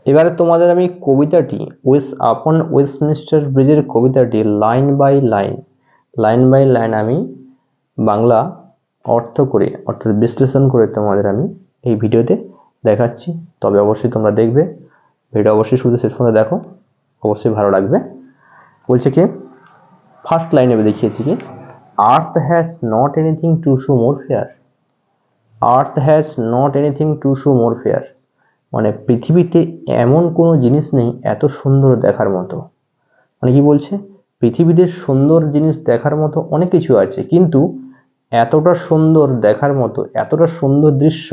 এবারে তোমাদের আমি কবিতাটি আপন ওয়েস্টমিনিস্টার ব্রিজের কবিতাটি লাইন বাই লাইন আমি বাংলা অর্থ করে অর্থাৎ বিশ্লেষণ করে তোমাদের আমি এই ভিডিওতে দেখাচ্ছি। তবে অবশ্যই তোমরা দেখবে, ভিডিও অবশ্যই শুধু শেষ পর্যন্ত দেখো, অবশ্যই ভালো লাগবে। বলছে কি, ফার্স্ট লাইনে দেখিয়েছি কি, আর্থ has not anything to show more fair. Earth has not anything to show more fair, মানে পৃথিবীতে এমন কোনো জিনিস নেই এত সুন্দর দেখার মতো। মানে কি বলছে, পৃথিবীতে সুন্দর জিনিস দেখার মতো অনেক কিছু আছে, কিন্তু এতটা সুন্দর দেখার মতো, এতটা সুন্দর দৃশ্য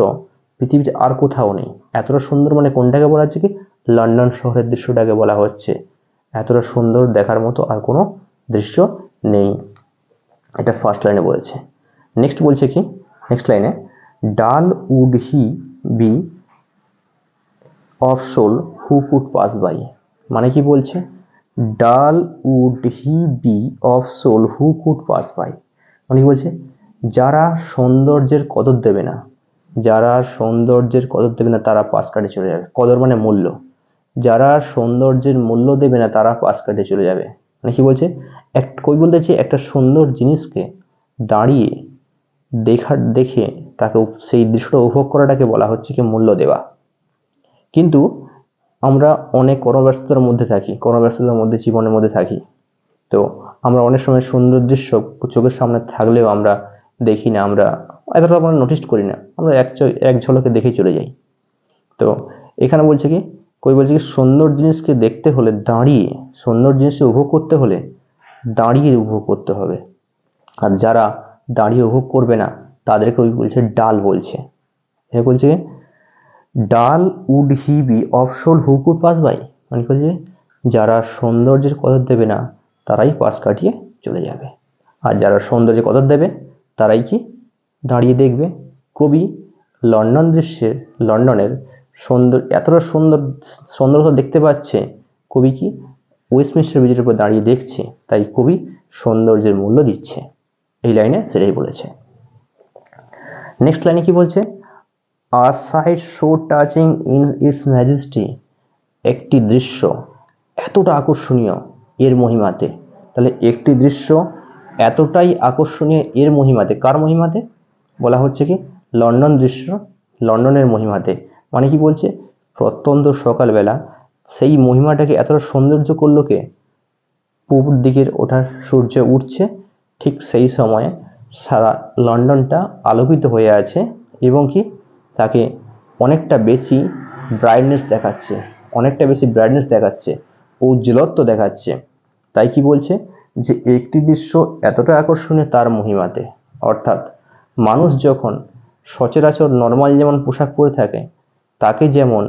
পৃথিবীতে আর কোথাও নেই। এতটা সুন্দর মানে কোনটাকে বলা হচ্ছে কি, লন্ডন শহরের দৃশ্যটাকে বলা হচ্ছে। এতটা সুন্দর দেখার মতো আর কোনো দৃশ্য নেই, এটা ফার্স্ট লাইনে বলেছে। নেক্সট বলছে কি, নেক্সট লাইনে, dull would he be of soul who could pass by. মানে কি বলছে, dull would he be of soul who could pass by, মানে কি বলছে, যারা সৌন্দর্যের কদর দেবে না, যারা সৌন্দর্যের কদর দেবে না তারা পাশ কাটে চলে যাবে। কদর মানে মূল্য, যারা সৌন্দর্যের মূল্য দেবে না তারা পাশ কাটে চলে যাবে। মানে কি বলছে, কই বলতেছে একটা সুন্দর জিনিসকে দাঁড়িয়ে দেখে তাকে সেই দৃশ্যটা উপভোগ করাটাকে বলা হচ্ছে কি মূল্য দেওয়া। কিন্তু আমরা অনেক কর্মব্যস্ততার মধ্যে থাকি, কর্মব্যস্ততার মধ্যে জীবনের মধ্যে থাকি, তো আমরা অনেক সময় সুন্দর দৃশ্য চোখের সামনে থাকলেও আমরা দেখি না, আমরা এতটা আমরা নোটিস করি না, আমরা এক ঝলকে দেখে চলে যাই। তো এখানে বলছে কি, কই বলছে কি, সুন্দর জিনিসকে দেখতে হলে দাঁড়িয়ে, সুন্দর জিনিসকে উপভোগ করতে হলে দাঁড়িয়ে উপভোগ করতে হবে। আর যারা দাঁড়িয়ে উপভোগ করবে না তাদেরকে ওই বলছে ডাল বলছে। এ বলছে dull would he be of soul who could pass by, মানে বলছে যারা সৌন্দর্যের কদর দেবে না তারাই পাশ কাটিয়ে চলে যাবে, আর যারা সৌন্দর্যের কদর দেবে তারাই কি দাঁড়িয়ে দেখবে। কবি লন্ডনের এতটা সৌন্দর্যতা দেখতে পাচ্ছে, কবি কি ওয়েস্টমিনিস্টার ব্রিজের উপর দাঁড়িয়ে দেখছে, তাই কবি সৌন্দর্যের মূল্য দিচ্ছে। এই লাইনে সেটাই বলেছে। নেক্সট লাইনে কি বলছে, a sight so touching in its majesty, একটি দৃশ্য এতটা আকর্ষণীয় এর মহিমাতে। তাহলে একটি দৃশ্য এতটাই আকর্ষণীয় এর মহিমাতে, কার মহিমাতে বলা হচ্ছে কি, লন্ডনের মহিমাতে। মানে কি বলছে, প্রত্যন্ত সকালবেলা সেই মহিমাটাকে এতটা সৌন্দর্য করলো কে, পূর্ব দিকের ওঠার সূর্য উঠছে, ঠিক সেই সময়ে সারা লন্ডনটা আলোকিত হয়ে আছে এবং কি তাকে অনেকটা বেশি ব্রাইটনেস দেখাচ্ছে, উজ্জ্বলত্ব দেখাচ্ছে। তাই কি বলছে যে একটি দৃশ্য এতটা আকর্ষণীয় তার মহিমাতে। অর্থাৎ মানুষ যখন সচরাচর নর্মাল যেমন পোশাক পরে থাকে, তাকে যেমন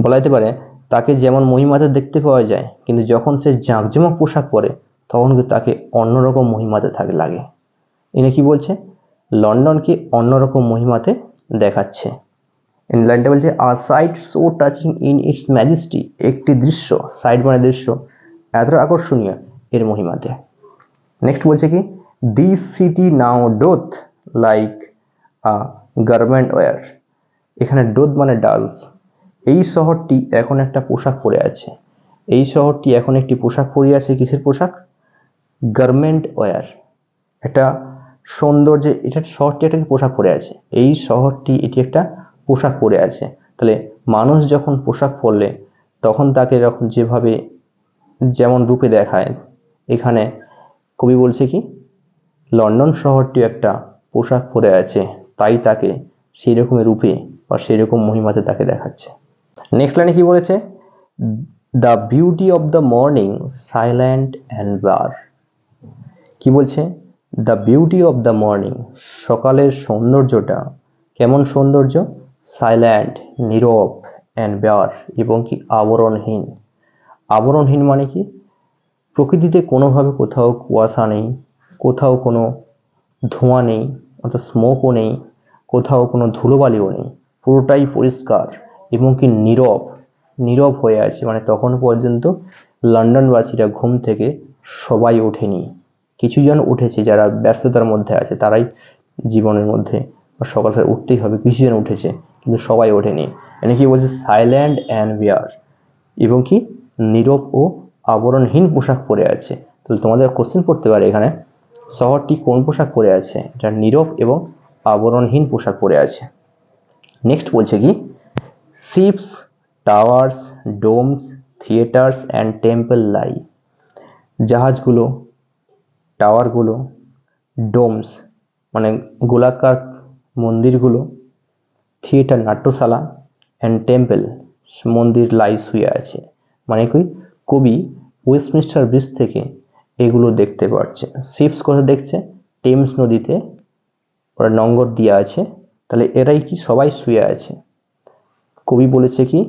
বলা যেতে পারে তাকে যেমন মহিমাতে দেখতে পাওয়া যায়, কিন্তু যখন সে জাঁকজমক পোশাক পরে তখন কিন্তু তাকে অন্যরকম মহিমাতে লাগে। এনে কি বলছে, লন্ডনকে অন্যরকম মহিমাতে দেখাচ্ছে। লাইনটা বলছে, a sight so touching in its majesty, একটি দৃশ্য, সাইট মানে দৃশ্য, এতটা আকর্ষণীয় এর মহিমাতে। নেক্সট বলছে কি, this city now doth like a garment wear. এখানে ডোথ মানে ডাজ, এই শহরটি এখন একটা পোশাক পরে আছে, এই শহরটি এখন একটি পোশাক পরে আছে। কিসের পোশাক, গার্মেন্ট ওয়্যার, এটা সৌন্দর্যে, এটা শহরটি একটা পোশাক পরে আছে, এই শহরটি এটি একটা পোশাক পরে আছে। তাহলে মানুষ যখন পোশাক পরলে তখন তাকে যখন যেভাবে যেমন রূপে দেখায়, এখানে কবি বলছে কি লন্ডন শহরটি একটা পোশাক পরে আছে, তাই তাকে সেই রকমের রূপে বা সেই রকম মহিমাতে তাকে দেখাচ্ছে। নেক্সট লাইনে কি বলেছে, the beauty of the morning silent and bar. কি বলছে, the beauty of the morning, সকালের সৌন্দর্যটা কেমন সৌন্দর্য, সাইলেন্ট নীরব, অ্যান্ড বার এবং কি আবরণহীন। আবরণহীন মানে কি, প্রকৃতিতে কোনোভাবে কোথাও কুয়াশা নেই, কোথাও কোনো ধোঁয়া নেই অর্থাৎ স্মোকও নেই, কোথাও কোনো ধুলোবালিও নেই, পুরোটাই পরিষ্কার এবং কি নীরব হয়ে আছে। মানে তখন পর্যন্ত লন্ডনবাসীরা ঘুম থেকে সবাই ওঠেনি, কিছুজন উঠেছে, যারা ব্যস্ততার মধ্যে আছে তারাই জীবনের মধ্যে সকাল উঠতেই হবে, কিছুজন উঠেছে, কিন্তু সবাই ওঠেনি। এখানে কি বলছে সাইলেন্ট অ্যান্ড বিয়ার, এবং কি নীরব ও আবরণহীন পোশাক পরে আছে। তাহলে তোমাদের কোশ্চেন পড়তে পারে এখানে শহরটি কোন পোশাক পরে আছে, এটা নীরব এবং আবরণহীন পোশাক পরে আছে। নেক্সট বলছে কি ships, towers, domes, theatres and temple lie. জাহাজগুলো, টাওয়ারগুলো, ডোমস মানে গোলাকার মন্দিরগুলো, থিয়েটার নাট্যশালা, অ্যান্ড টেম্পল মন্দির লাই শুয়ে আছে। মানে কি কবি ওয়েস্টমিনস্টার ব্রিজ থেকে এগুলো দেখতে পাচ্ছে। শিপস কোথায় দেখছে, টেমস নদীতে ওরা নঙ্গর দিয়ে আছে, তাহলে এরাই কি সবাই শুয়ে আছে। কবি বলেছে কি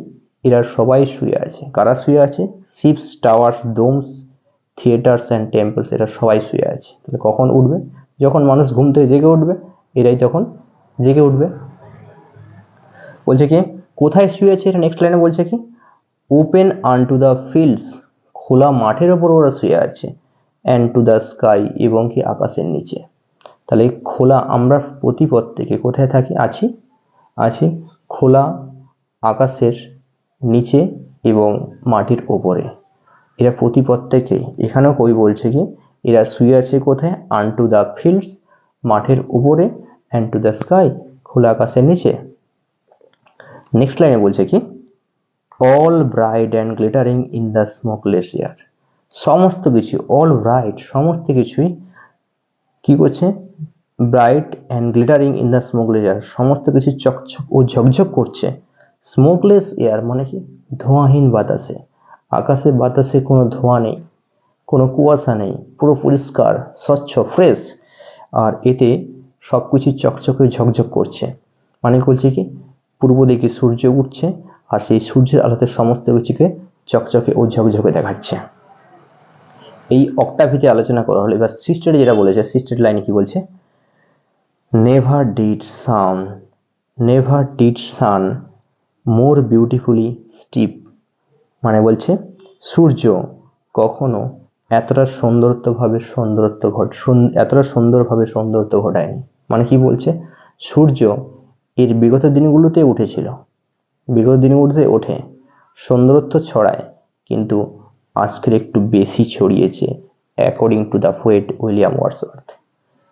এরা সবাই শুয়ে আছে। কারা শুয়ে আছে, ships, towers, domes, theatres and temples, এরা সবাই শুয়ে আছে। তাহলে কখন উঠবে, যখন মানুষ ঘুম থেকে জেগে উঠবে, এরাই তখন জেগে উঠবে। বলছে কি কোথায় শুয়ে আছে, এটা নেক্সট লাইনে বলছে কি ওপেন আনটু দ্য ফিল্ডস, খোলা মাঠের ওপর ওরা শুয়ে আছে, অ্যান্ড টু দ্য স্কাই এবং কি আকাশের নিচে। তাহলে খোলা, আমরা প্রতি প্রত্যেকে কোথায় থাকি, আছি খোলা আকাশের নিচে এবং মাটির ওপরে। এরা প্রতি প্রত্যেকে, এখানেও কবি বলছে কি এরা শুয়ে আছে কোথায়, আনটু দ্য ফিল্ডস মাঠের উপরে, অ্যান্ড টু দ্য স্কাই খোলা আকাশের নিচে। নেক্সট লাইনে বলছে কি all bright and glittering in the smokeless air. সমস্ত কিছু, অল ব্রাইট সমস্ত কিছুই কি করছে, bright and glittering in the smokeless air, সমস্ত কিছু চকচক ও ঝকঝক করছে স্মোকলেস এয়ার মানে কি ধোঁয়াহীন বাতাসে। আকাশে বাতাসে কোনো ধোঁয়া নেই, কোনো কুয়াশা নেই, পুরো পরিষ্কার স্বচ্ছ ফ্রেশ, আর এতে সব কিছু চকচকে ঝকঝক করছে। মানে বলছে কি পূর্ব দিকে সূর্য উঠছে, আর সেই সূর্যের আলোতে সমস্ত কিছুকে চকচকে ও ঝকঝকে দেখাচ্ছে। এই অক্টাভিতে আলোচনা করা হলো। এবার সিস্টেট যেটা বলেছে, সিস্টেট লাইনে কি বলছে, never did sun more beautifully steep. মানে বলছে সূর্য কখনো এতটা সুন্দরভাবে সৌন্দর্য ঘটায়নি। মানে কি বলছে, সূর্য এর বিগত দিনগুলোতে উঠেছিল, বিগত দিনগুলোতে ওঠে, সৌন্দর্য ছড়ায়, কিন্তু আজকের একটু বেশি ছড়িয়েছে according to the poet William Wordsworth.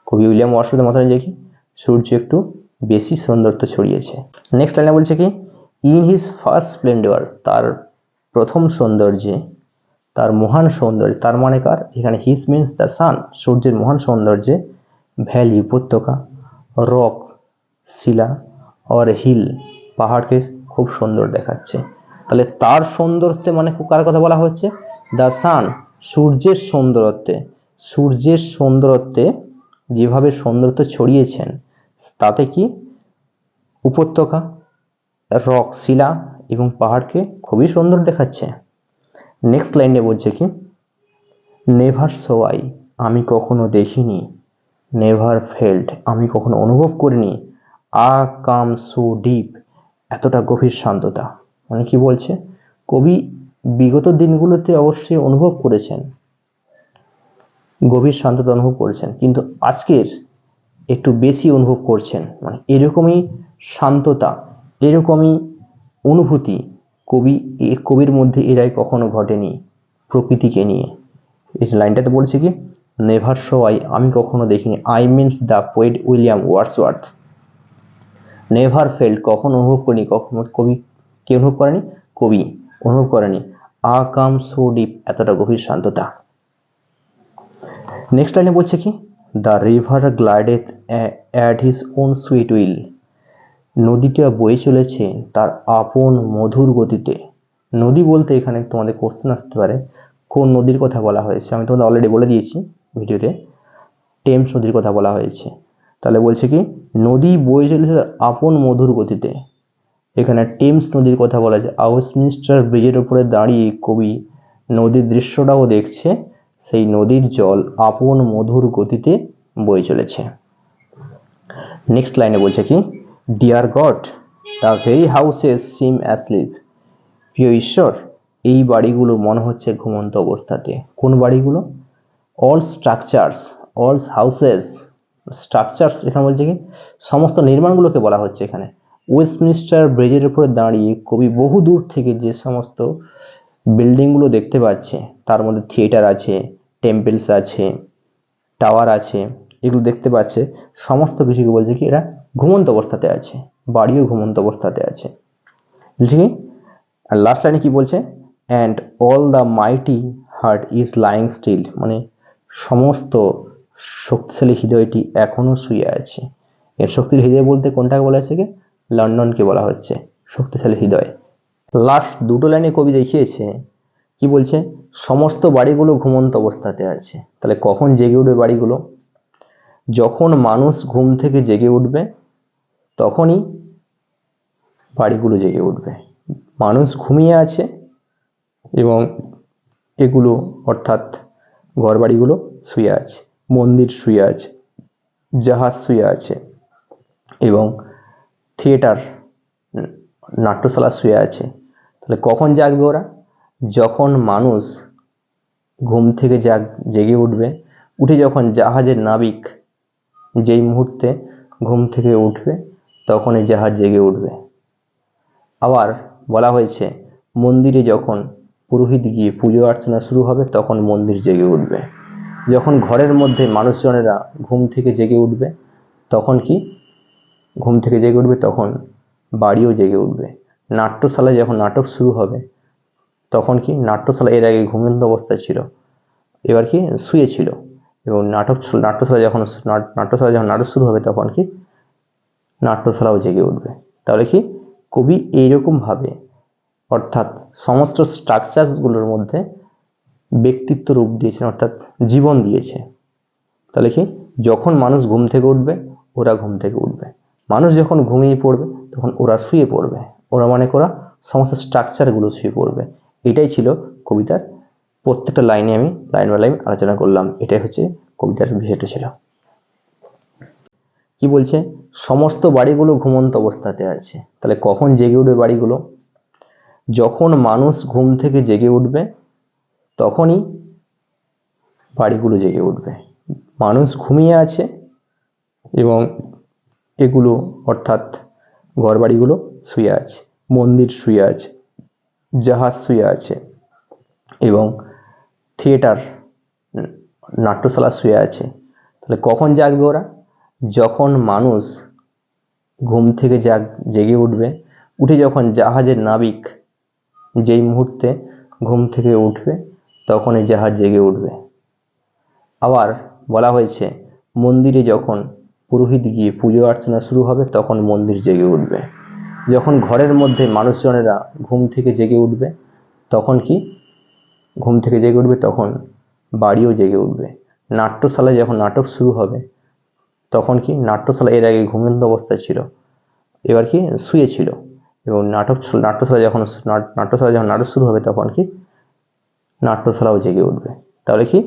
কবি উইলিয়াম ওয়ার্ডসওয়ার্থের মতন যে কি সূর্য একটু বেশি সৌন্দর্য ছড়িয়েছে। নেক্সট লাইনে বলছে কি ইন হিজ ফার্স্ট স্প্লেন্ডর, তার প্রথম সৌন্দর্যে, তার মহান সৌন্দর্য, তার মানে কার, এখানে হিজ মিনস দ্য সান, সূর্যের মহান সৌন্দর্যে ভ্যালি উপত্যকা, রক শিলা, আর হিল পাহাড়কে খুব সুন্দর দেখাচ্ছে। তাহলে তার সৌন্দর্যে মানে কার কথা বলা হচ্ছে, দ্য সান সূর্যের সৌন্দর্যে, সূর্যের সৌন্দর্যে যেভাবে সৌন্দর্য ছড়িয়েছেন তাতে কি উপত্যকা, রক শিলা এবং পাহাড়কে খুবই সুন্দর দেখাচ্ছে। নেক্সট লাইনে বলছে কি নেভার সোয়াই আমি কখনো দেখিনি, নেভার ফেল্ট আমি কখনো অনুভব করিনি, আ কাম সো ডিপ এতটা গভীর শান্ততা। মানে কি বলছে, কবি বিগত দিনগুলোতে অবশ্যই অনুভব করেছেন, গভীর শান্ততা অনুভব করেছেন, কিন্তু আজকের একটু বেশি অনুভব করছেন। মানে এরকমই শান্ততা, এরকমই অনুভূতি কবির মধ্যে এরাই কখনো ঘটেনি প্রকৃতিকে নিয়ে। এই লাইনটাতে বলছে কি নেভার সোয়াই আমি কখনো দেখিনি, I means the poet William Wordsworth. Never felt কখনো অনুভব করিনি, কখনো কবি কে অনুভব করেনি, কবি অনুভব করেনি, আ কাম সো ডিপ এতটা গভীর শান্ততা। নেক্সট লাইনে বলছে কি the river glideth at his own sweet will, নদীটা বয়ে চলেছে তার আপন মধুর গতিতে। নদী বলতে এখানে তোমাদের কোশ্চেন আসতে পারে কোন নদীর কথা বলা হয়েছে, আমি তোমাদের অলরেডি বলে দিয়েছি ভিডিওতে, টেমস নদীর কথা বলা হয়েছে। তাহলে বলছে কি নদী বয়ে চলেছে তার আপন মধুর গতিতে, এখানে টেমস নদীর কথা বলা আছে। ওয়েস্টমিনস্টার ব্রিজের উপরে দাঁড়িয়ে কবি নদীর দৃশ্যটাও দেখছে, সেই নদীর জল আপন মধুর গতিতে বয়ে চলেছে। নেক্সট লাইনে বলছে কি dear God the very houses seem asleep, প্রিয় ঈশ্বর এই বাড়িগুলো মনে হচ্ছে ঘুমন্ত অবস্থাতে। কোন বাড়িগুলো, all structures, all houses, structures এখানে বলছে কি সমস্ত নির্মাণগুলোকে বলা হচ্ছে এখানে, ওয়েস্টমিনিস্টার ব্রিজের উপরে দাঁড়িয়ে কবি বহু দূর থেকে যে সমস্ত বিল্ডিংগুলো দেখতে পাচ্ছে, তার মধ্যে থিয়েটার আছে, টেম্পলস আছে, টাওয়ার আছে, এগুলো দেখতে পাচ্ছে, সমস্ত কিছুকে বলছে কি এরা ঘুমন্ত অবস্থাতে আছে, বাড়িও ঘুমন্ত অবস্থাতে আছে। বুঝছি কি? আর লাস্ট লাইনে কি বলছে, and all the mighty heart is lying still, মানে সমস্ত শক্তিশালী হৃদয়টি এখনো শুয়ে আছে। এর শক্তির হৃদয় বলতে কোনটাকে বলা হচ্ছে কি, লন্ডনকে বলা হচ্ছে শক্তিশালী হৃদয়। লাস্ট দুটো লাইনে কবি দেখিয়েছে কি বলছে, সমস্ত বাড়িগুলো ঘুমন্ত অবস্থাতে আছে। তাহলে কখন জেগে উঠবে বাড়িগুলো? যখন মানুষ ঘুম থেকে জেগে উঠবে তখনই বাড়িগুলো জেগে উঠবে। মানুষ ঘুমিয়ে আছে এবং এগুলো অর্থাৎ ঘরবাড়িগুলো শুয়ে আছে, মন্দির শুয়ে আছে, জাহাজ শুয়ে আছে এবং থিয়েটার নাট্যশালা শুয়ে আছে। তাহলে কখন জাগবে ওরা? যখন মানুষ ঘুম থেকে জেগে উঠবে, উঠে যখন জাহাজের নাবিক যেই মুহূর্তে ঘুম থেকে উঠবে তখনই জাহাজ জেগে উঠবে। আবার বলা হয়েছে মন্দিরে যখন পুরোহিত গিয়ে পুজো অর্চনা শুরু হবে তখন মন্দির জেগে উঠবে। যখন ঘরের মধ্যে মানুষজনেরা ঘুম থেকে জেগে উঠবে তখন কি, ঘুম থেকে জেগে উঠবে তখন বাড়িও জেগে উঠবে। নাট্যশালায় যখন নাটক শুরু হবে তখন কি, নাট্যশালা এর আগে ঘুমন্ত অবস্থায় ছিল, এবার কি শুয়ে ছিল, এবং নাট্যশালা যখন নাটক শুরু হবে তখন কি নাট্যশালাও জেগে উঠবে। তাহলে কি কবি এইরকম ভাবে অর্থাৎ সমস্ত স্ট্রাকচারগুলোর মধ্যে ব্যক্তিত্ব রূপ দিয়েছেন, অর্থাৎ জীবন দিয়েছে। তাহলে কি, যখন মানুষ ঘুম থেকে উঠবে ওরা ঘুম থেকে উঠবে, মানুষ যখন ঘুমিয়ে পড়বে তখন ওরা শুয়ে পড়বে, ওরা মানে ওরা সমস্ত স্ট্রাকচারগুলো শুয়ে পড়বে। এটাই ছিল কবিতার প্রত্যেকটা লাইনে আমি লাইন বাই লাইন আলোচনা করলাম। এটাই হচ্ছে কবিতার বিষয়টা ছিল। কি বলছে, সমস্ত বাড়িগুলো ঘুমন্ত অবস্থাতে আছে। তাহলে কখন জেগে উঠবে বাড়িগুলো? যখন মানুষ ঘুম থেকে জেগে উঠবে তখনই বাড়িগুলো জেগে উঠবে। মানুষ ঘুমিয়ে আছে এবং এগুলো অর্থাৎ ঘরবাড়িগুলো শুয়ে আছে, মন্দির শুয়ে আছে, জাহাজ শুয়ে আছে এবং থিয়েটার নাট্যশালা শুয়ে আছে। তাহলে কখন জাগবে ওরা? যখন মানুষ ঘুম থেকে জেগে উঠবে, উঠে যখন জাহাজের নাবিক যেই মুহূর্তে ঘুম থেকে উঠবে তখনই জাহাজ জেগে উঠবে। আবার বলা হয়েছে মন্দিরে যখন পুরোহিত গিয়ে পুজো অর্চনা শুরু হবে তখন মন্দির জেগে উঠবে। যখন ঘরের মধ্যে মানুষজনেরা ঘুম থেকে জেগে উঠবে তখন কি, ঘুম থেকে জেগে উঠবে তখন বাড়িও জেগে উঠবে। নাট্যশালায় যখন নাটক শুরু হবে তখন কি, নাট্যশালা এর আগে ঘুমন্ত অবস্থায় ছিল, এবার কি শুয়ে ছিল, এবং নাট্যশালা যখন নাটক শুরু হবে তখন কি নাট্যশালাও জেগে উঠবে। তাহলে কি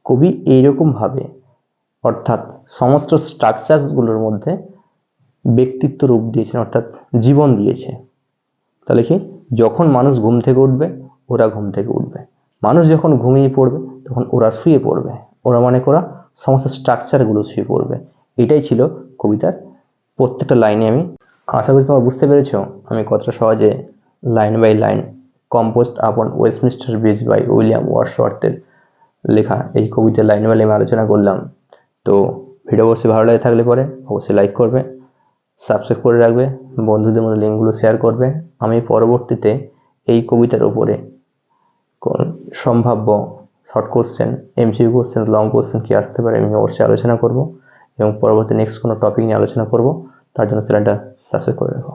কবি এইরকম ভাবে অর্থাৎ সমস্ত স্ট্রাকচারগুলোর মধ্যে ব্যক্তিত্ব রূপ দিয়েছেন, অর্থাৎ জীবন দিয়েছে। তাহলে কি, যখন মানুষ ঘুম থেকে উঠবে ওরা ঘুম থেকে উঠবে, মানুষ যখন ঘুমিয়ে পড়বে তখন ওরা শুয়ে পড়বে, ওরা মানে ওরা সমস্ত স্ট্রাকচারগুলো শুয়ে পড়বে। এটাই ছিল কবিতার প্রত্যেকটা লাইনে। আমি আশা করি তোমরা বুঝতে পেরেছ আমি কতটা সহজে line by line composed upon Westminster Bridge by William ওয়ার্ডসওয়ার্থের লেখা এই কবিতার লাইন বাই লাইন আলোচনা করলাম। তো ভিডিও অবশ্যই ভালো লাগে থাকলে পরে অবশ্যই লাইক করবে, সাবস্ক্রাইব করে রাখবে, বন্ধুদের মধ্যে লিঙ্কগুলো শেয়ার করবে। আমি পরবর্তীতে এই কবিতার উপরে সম্ভাব্য short question, MCQ question, long question কি আসতে পারে আমি অবশ্যই আলোচনা করব এবং পরবর্তী নেক্সট কোনো টপিক নিয়ে আলোচনা করব। তার জন্য চ্যানেলটা সাবস্ক্রাইব করে রাখো।